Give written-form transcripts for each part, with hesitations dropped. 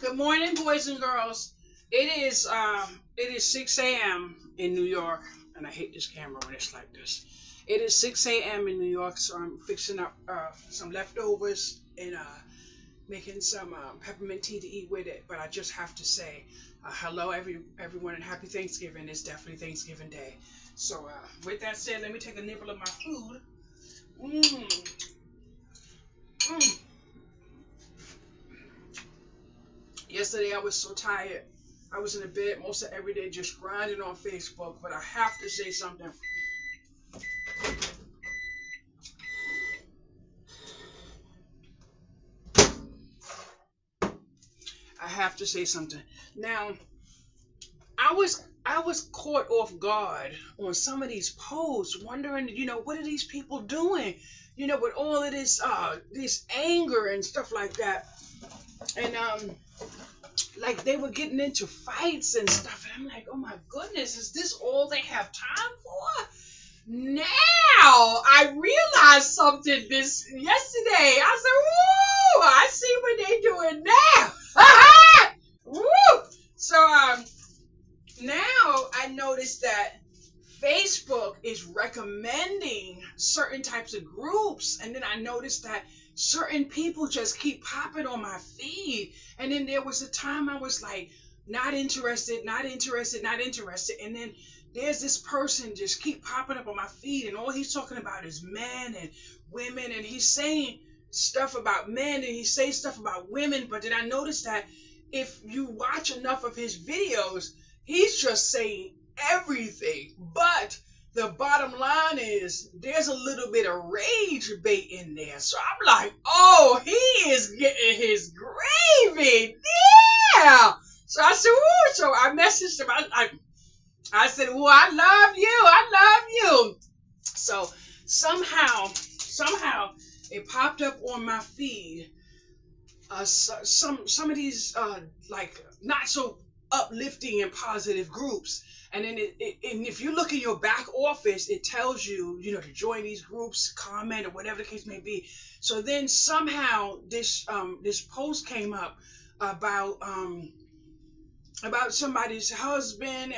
Good morning, boys and girls. It is 6 a.m. in New York, and I hate this camera when it's like this. It is 6 a.m. in New York, so I'm fixing up some leftovers and making some peppermint tea to eat with it. But I just have to say, hello everyone and happy Thanksgiving. It's definitely Thanksgiving Day. So with that said, let me take a nibble of my food. Mmm. Mm. Yesterday I was so tired. I was in the bed most of every day just grinding on Facebook, but I have to say something. I have to say something. Now, I was caught off guard on some of these posts, wondering, what are these people doing? With all of this anger and stuff like that. And like they were getting into fights and stuff, and I'm like, oh my goodness, is this all they have time for? Now I realized something this yesterday. I said, "Woo! I see what they doing now." Woo! So now I noticed that Facebook is recommending certain types of groups, and then I noticed that certain people just keep popping on my feed. And then there was a time I was like, not interested, not interested, not interested. And then there's this person just keep popping up on my feed, and all he's talking about is men and women, and he's saying stuff about men and he says stuff about women. But then I noticed that if you watch enough of his videos, he's just saying everything. But the bottom line is there's a little bit of rage bait in there. So I'm like, oh, he is getting his gravy. Yeah. So I said, ooh. So I messaged him. I said, well, I love you. I love you. So somehow it popped up on my feed. Some of these like not so uplifting and positive groups, and then and if you look in your back office, it tells you to join these groups, comment, or whatever the case may be. So then somehow this post came up about somebody's husband,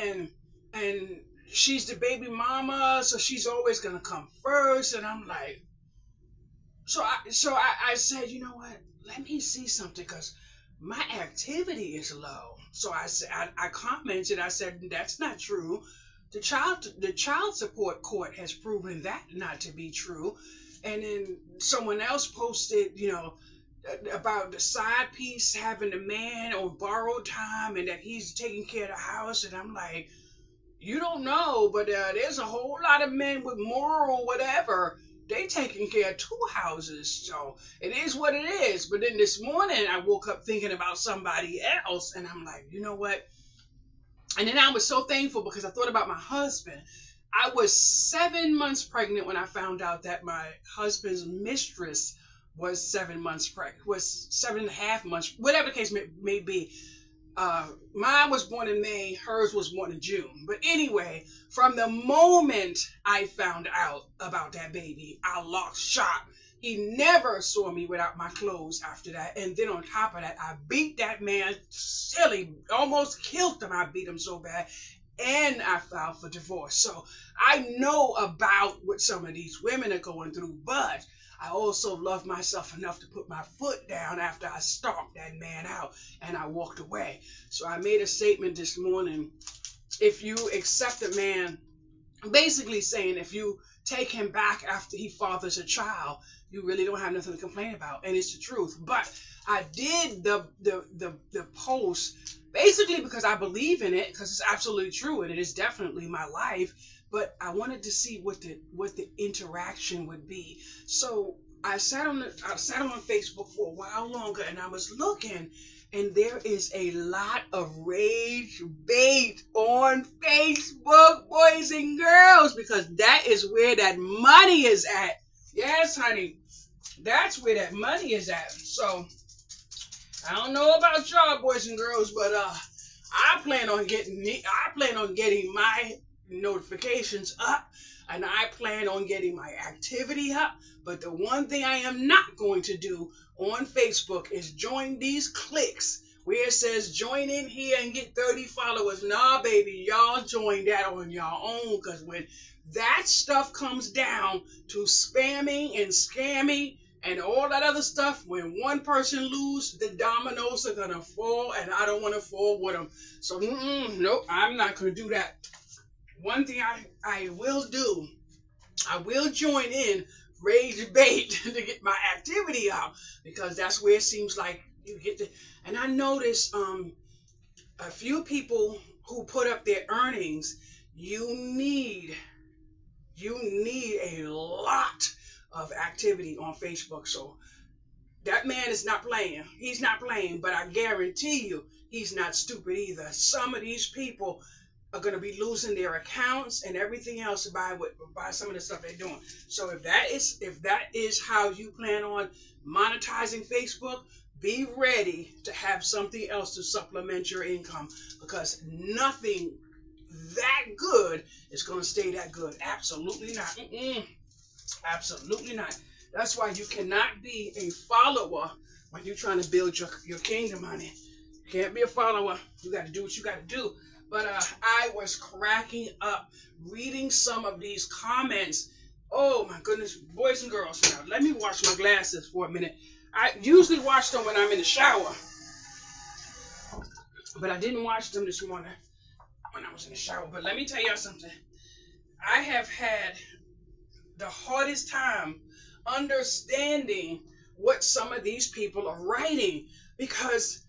and she's the baby mama, so she's always gonna come first. And I'm like, so I said, you know what? Let me see something, because my activity is low. So I said, I commented. I said, that's not true. The child support court has proven that not to be true. And then someone else posted, about the side piece having the man on borrowed time and that he's taking care of the house. And I'm like, you don't know, but there's a whole lot of men with moral whatever. They taking care of two houses, so it is what it is. But then this morning I woke up thinking about somebody else, and I'm like, you know what? And then I was so thankful because I thought about my husband. I was 7 months pregnant when I found out that my husband's mistress was 7 months pregnant, was 7.5 months, whatever the case may be. Mine was born in May, hers was born in June. But anyway, from the moment I found out about that baby, I lost shot. He never saw me without my clothes after that. And then on top of that, I beat that man silly, almost killed him. I beat him so bad. And I filed for divorce. So I know about what some of these women are going through, but I also love myself enough to put my foot down after I stomped that man out and I walked away. So I made a statement this morning. If you accept a man, basically saying if you take him back after he fathers a child, you really don't have nothing to complain about. And it's the truth. But I did the post basically because I believe in it, because it's absolutely true and it is definitely my life. But I wanted to see what the interaction would be. So I sat on Facebook for a while longer, and I was looking, and there is a lot of rage bait on Facebook, boys and girls, because that is where that money is at. Yes, honey, that's where that money is at. So I don't know about y'all, boys and girls, but I plan on getting my notifications up, and I plan on getting my activity up. But the one thing I am not going to do on Facebook is join these cliques where it says join in here and get 30 followers. Nah, baby, y'all join that on your own, because when that stuff comes down to spamming and scamming and all that other stuff, when one person lose, the dominoes are gonna fall, and I don't want to fall with them. So nope, I'm not gonna do that. One thing I will do, I will join in Rage Bait to get my activity out, because that's where it seems like you get to. And I noticed a few people who put up their earnings. You need a lot of activity on Facebook. So that man is not playing. He's not playing, but I guarantee you he's not stupid either. Some of these people are going to be losing their accounts and everything else by some of the stuff they're doing. So if that is how you plan on monetizing Facebook, be ready to have something else to supplement your income, because nothing that good is going to stay that good. Absolutely not. Absolutely not. That's why you cannot be a follower when you're trying to build your kingdom, honey. You can't be a follower. You got to do what you got to do. But I was cracking up reading some of these comments. Oh my goodness, boys and girls. Now, let me wash my glasses for a minute. I usually wash them when I'm in the shower, but I didn't wash them this morning when I was in the shower. But let me tell y'all something. I have had the hardest time understanding what some of these people are writing, because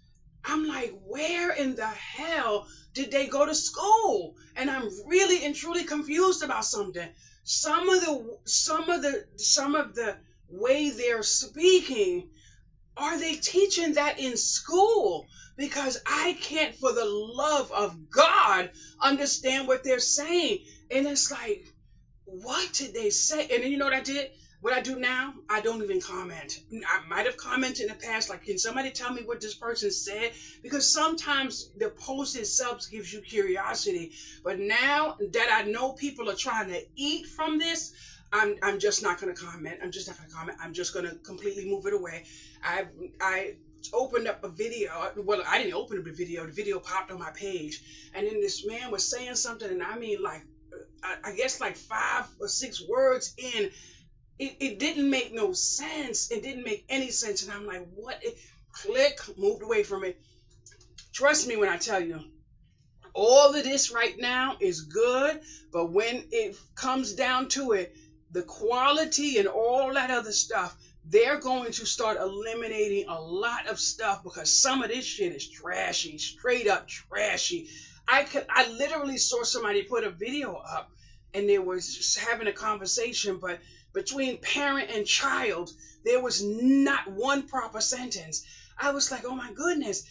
I'm like, where in the hell did they go to school? And I'm really and truly confused about something. Some of the way they're speaking, are they teaching that in school? Because I can't, for the love of God, understand what they're saying. And it's like, what did they say? And then you know what I did? What I do now, I don't even comment. I might have commented in the past, like, can somebody tell me what this person said? Because sometimes the post itself gives you curiosity. But now that I know people are trying to eat from this, I'm just not going to comment. I'm just not going to comment. I'm just going to completely move it away. I opened up a video. Well, I didn't open up the video. The video popped on my page. And then this man was saying something, and I mean, like, I guess like 5 or 6 words in, it didn't make no sense. It didn't make any sense. And I'm like, what? Click, moved away from it. Trust me when I tell you, all of this right now is good. But when it comes down to it, the quality and all that other stuff, they're going to start eliminating a lot of stuff, because some of this shit is trashy, straight up trashy. I literally saw somebody put a video up, and they was just having a conversation, but between parent and child, there was not one proper sentence. I was like, oh my goodness,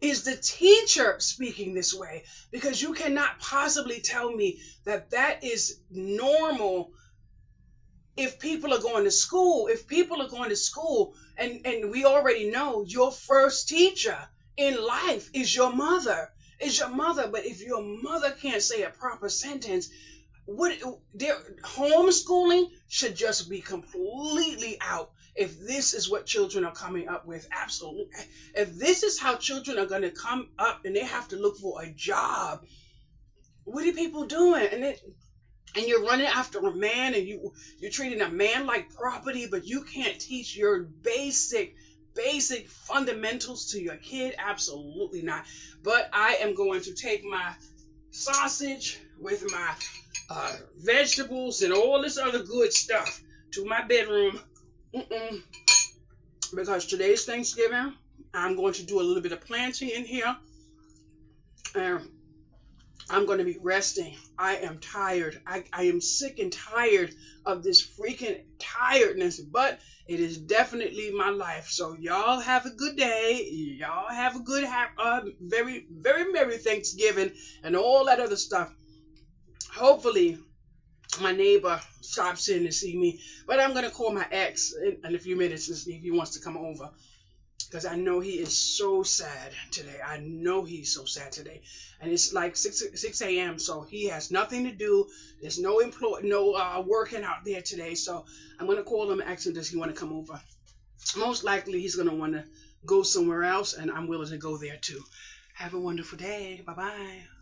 is the teacher speaking this way? Because you cannot possibly tell me that that is normal if people are going to school. If people are going to school, and we already know your first teacher in life is your mother. But if your mother can't say a proper sentence, their homeschooling should just be completely out. If this is what children are coming up with, absolutely. If this is how children are going to come up and they have to look for a job, what are people doing? And you're running after a man, and you're treating a man like property, but you can't teach your basic fundamentals to your kid. Absolutely not. But I am going to take my sausage with my vegetables and all this other good stuff to my bedroom, because today's Thanksgiving. I'm going to do a little bit of planting in here, and I'm going to be resting. I am tired. I am sick and tired of this freaking tiredness, but it is definitely my life. So y'all have a good day. Y'all have a good, very, very Merry Thanksgiving and all that other stuff. Hopefully my neighbor stops in to see me, but I'm going to call my ex in a few minutes and see if he wants to come over, because I know he is so sad today. I know he's so sad today. And it's like 6 a.m., so he has nothing to do. There's no working out there today. So I'm going to call him and ask him, does he want to come over? most likely he's going to want to go somewhere else, and I'm willing to go there too. Have a wonderful day. Bye bye.